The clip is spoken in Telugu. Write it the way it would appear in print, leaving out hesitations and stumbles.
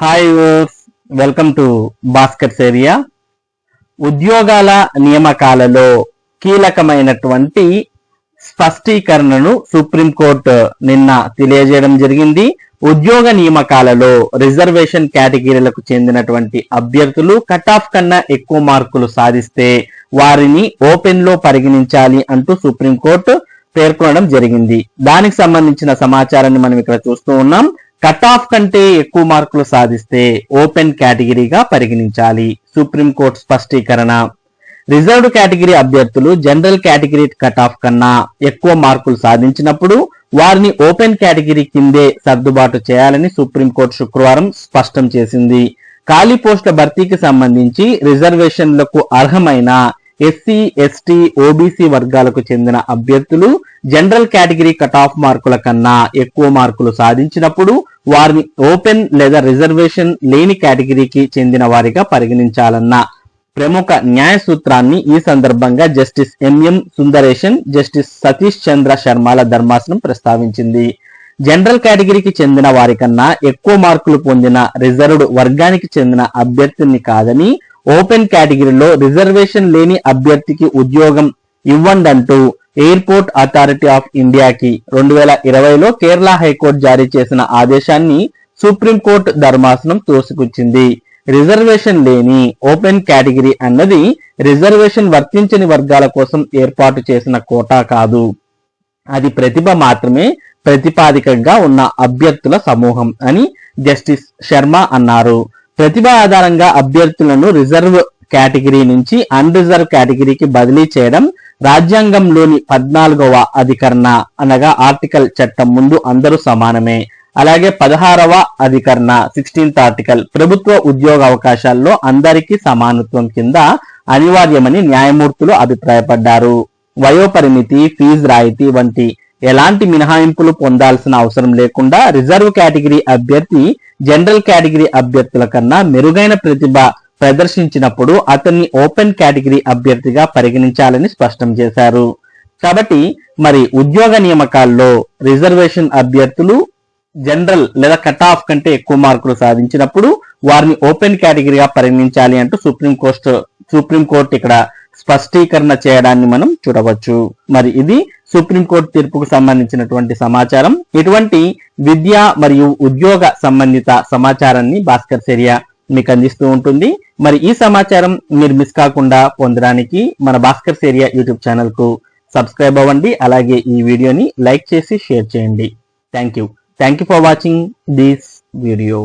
Hi welcome to Bhaskar's area. ఉద్యోగాల నియామకాలలో కీలకమైనటువంటి స్పష్టీకరణను సుప్రీంకోర్టు నిన్న తెలియజేయడం జరిగింది. ఉద్యోగ నియామకాలలో రిజర్వేషన్ కేటగిరీలకు చెందినటువంటి అభ్యర్థులు కట్ ఆఫ్ కన్నా ఎక్కువ మార్కులు సాధిస్తే వారిని ఓపెన్ లో పరిగణించాలి అంటూ సుప్రీంకోర్టు పేర్కొనడం జరిగింది. దానికి సంబంధించిన సమాచారాన్ని మనం ఇక్కడ చూస్తూ ఉన్నాం. కట్ ఆఫ్ కంటే ఎక్కువ మార్కులు సాధిస్తే ఓపెన్ కేటగిరీగా పరిగణించాలి. సుప్రీంకోర్టు స్పష్టీకరణ. రిజర్వ్డ్ కేటగిరీ అభ్యర్థులు జనరల్ కేటగిరీ కట్ ఆఫ్ కన్నా ఎక్కువ మార్కులు సాధించినప్పుడు వారిని ఓపెన్ కేటగిరీ కిందే సర్దుబాటు చేయాలని సుప్రీంకోర్టు శుక్రవారం స్పష్టం చేసింది. ఖాళీ పోస్టుల భర్తీకి సంబంధించి రిజర్వేషన్లకు అర్హమైన ఎస్సీ, ఎస్టీ, ఓబీసీ వర్గాలకు చెందిన అభ్యర్థులు జనరల్ కేటగిరీ కట్ ఆఫ్ మార్కుల కన్నా ఎక్కువ మార్కులు సాధించినప్పుడు వారిని ఓపెన్ లేదా రిజర్వేషన్ లేని కేటగిరీకి చెందిన వారిగా పరిగణించాలన్న ప్రముఖ న్యాయ సూత్రాన్ని ఈ సందర్భంగా justice MM Sundaresan, justice Satish Chandra శర్మల ధర్మాసనం ప్రస్తావించింది. జనరల్ కేటగిరీకి చెందిన వారికన్నా ఎక్కువ మార్కులు పొందిన రిజర్వ్డ్ వర్గానికి చెందిన అభ్యర్థిని కాదని ఓపెన్ కేటగిరీలో రిజర్వేషన్ లేని అభ్యర్థికి ఉద్యోగం ఇవ్వండంటూ ఎయిర్పోర్ట్ అథారిటీ ఆఫ్ ఇండియాకి 2020లో కేరళ హైకోర్టు జారీ చేసిన ఆదేశాన్ని సుప్రీంకోర్టు ధర్మాసనం తోసిపుచ్చింది. రిజర్వేషన్ లేని ఓపెన్ కేటగిరీ అన్నది రిజర్వేషన్ వర్తించని వర్గాల కోసం ఏర్పాటు చేసిన కోటా కాదు. అది ప్రతిభ మాత్రమే ప్రతిపాదికగా ఉన్న అభ్యర్థుల సమూహం అని జస్టిస్ శర్మ అన్నారు. ప్రతిభ ఆధారంగా అభ్యర్థులను రిజర్వ్ కేటగిరీ నుంచి అన్ రిజర్వ్ కేటగిరీకి బదిలీ చేయడం రాజ్యాంగంలోని 14వ అధికరణ అనగా ఆర్టికల్ చట్టం ముందు అందరూ సమానమే. అలాగే 16వ అధికరణ 16th ఆర్టికల్ ప్రభుత్వ ఉద్యోగ అవకాశాల్లో అందరికీ సమానత్వం కింద అనివార్యమని న్యాయమూర్తులు అభిప్రాయపడ్డారు. వయోపరిమితి, ఫీజు రాయితీ వంటి ఎలాంటి మినహాయింపులు పొందాల్సిన అవసరం లేకుండా రిజర్వ్ కేటగిరీ అభ్యర్థి జనరల్ కేటగిరీ అభ్యర్థుల కన్నా మెరుగైన ప్రతిభ ప్రదర్శించినప్పుడు అతన్ని ఓపెన్ కేటగిరీ అభ్యర్థిగా పరిగణించాలని స్పష్టం చేశారు. కాబట్టి మరి ఉద్యోగ నియామకాల్లో రిజర్వేషన్ అభ్యర్థులు జనరల్ లేదా కట్ ఆఫ్ కంటే ఎక్కువ మార్కులు సాధించినప్పుడు వారిని ఓపెన్ కేటగిరీగా పరిగణించాలి అంటూ సుప్రీంకోర్టు ఇక్కడ స్పష్టీకరణ చేయడాన్ని మనం చూడవచ్చు. మరి ఇది సుప్రీంకోర్టు తీర్పుకు సంబంధించినటువంటి సమాచారం. ఇటువంటి విద్య మరియు ఉద్యోగ సంబంధిత సమాచారాన్ని భాస్కర్స్ ఏరియా మీకు అందిస్తూ ఉంటుంది. మరి ఈ సమాచారం మీరు మిస్ కాకుండా పొందడానికి మన భాస్కర్స్ ఏరియా యూట్యూబ్ ఛానల్ కు సబ్స్క్రైబ్ అవ్వండి. అలాగే ఈ వీడియోని లైక్ చేసి షేర్ చేయండి. Thank you for watching this video.